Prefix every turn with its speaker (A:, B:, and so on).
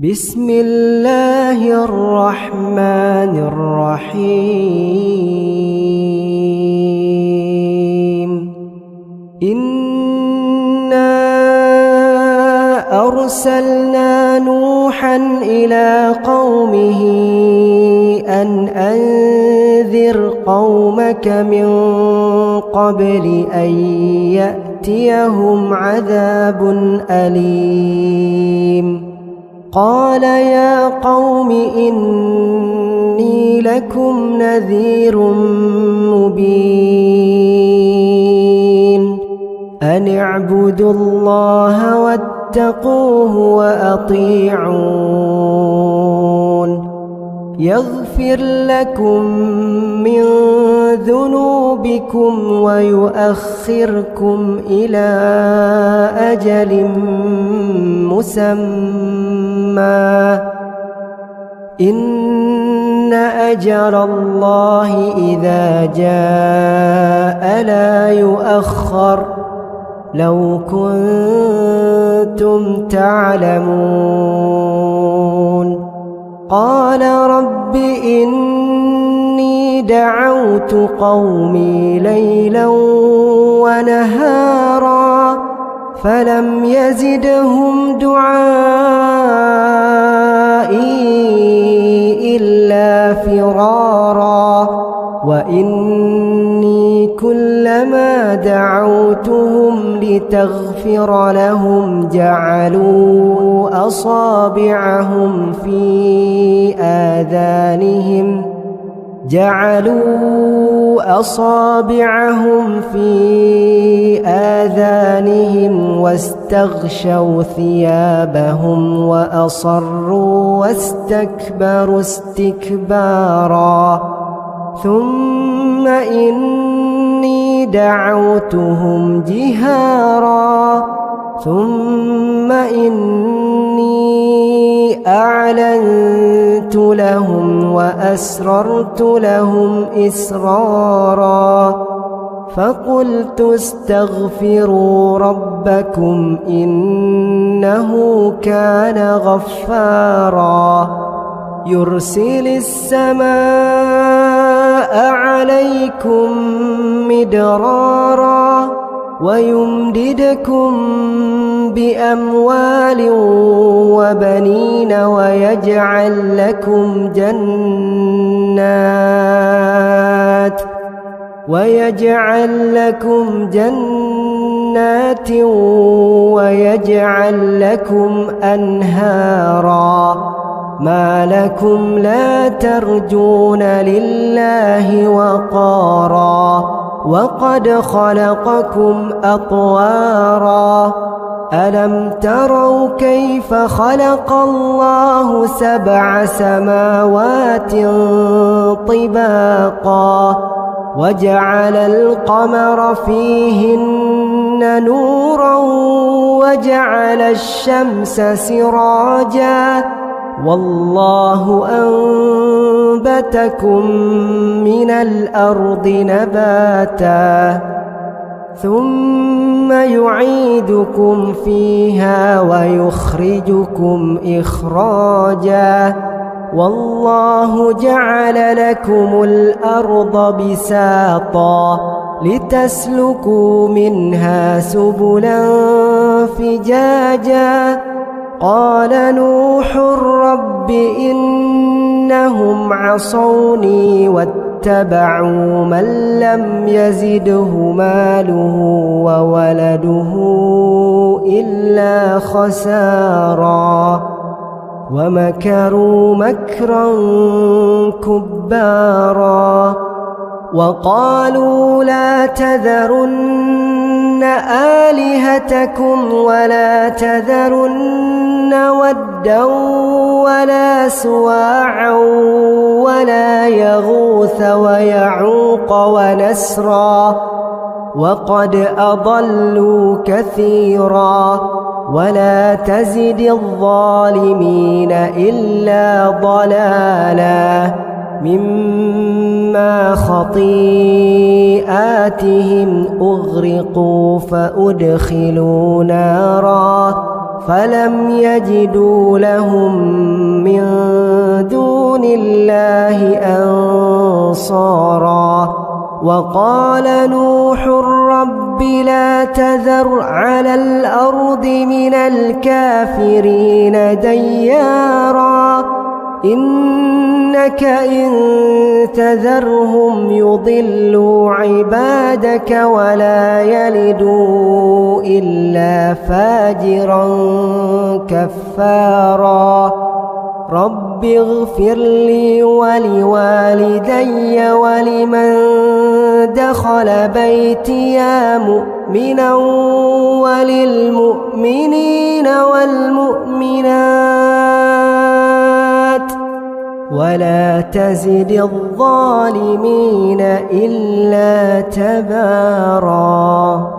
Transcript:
A: بسم الله الرحمن الرحيم إنا أرسلنا نوحا إلى قومه أن أنذر قومك من قبل أن يأتيهم عذاب أليم قال يا قوم إني لكم نذير مبين أن اعبدوا الله واتقوه وأطيعون يغفر لكم من ذنوبكم ويؤخركم إلى أجل مسمى إن أجل الله إذا جاء لا يؤخر لو كنتم تعلمون قال رب إني دعوت قومي ليلا ونهارا فلم يزدهم دعائي إلا فرارا وإني كلما دعوتهم لتغفر لهم جعلوا أصابعهم في آذانهم واستغشوا ثيابهم وأصروا واستكبروا استكبارا ثم إني دعوتهم جهارا ثم إني أعلنت لهم وأسررت لهم إسرارا فقلت استغفروا ربكم إنه كان غفارا يرسل السماء عليكم مدرارا ويمددكم بأموال وبنين ويجعل لكم جنات ويجعل لكم أنهارا ما لكم لا ترجون لله وقارا وقد خلقكم أطوارا ألم تروا كيف خلق الله 7 سماوات طباقا وجعل القمر فيهن نورا وجعل الشمس سراجا والله أنبتكم من الأرض نباتا ثم يعيدكم فيها ويخرجكم إخراجا والله جعل لكم الأرض بساطا لتسلكوا منها سبلا فجاجا قال نوح رب إنهم عصوني واتبعوا من لم يزده ماله وولده إلا خسارا ومكروا مكرا كبارا وقالوا لا تذرن آلهتكم ولا تذرن ودا ولا سواعا ولا يغوث ويعوق ونسرا وقد أضلوا كثيرا ولا تزد الظالمين إلا ضلالا مما خطيئاتهم أغرقوا فأدخلوا نارا فلم يجدوا لهم من دون الله أنصارا وقال نوح رب لا تذر على الأرض من الكافرين ديارا إنك إن تذرهم يضلوا عبادك ولا يلدوا إلا فاجرا كفارا رب اغفر لي ولوالدي ولمن دخل بيتي مؤمنا وللمؤمنين والمؤمنات ولا تزد الظالمين إلا تبارا.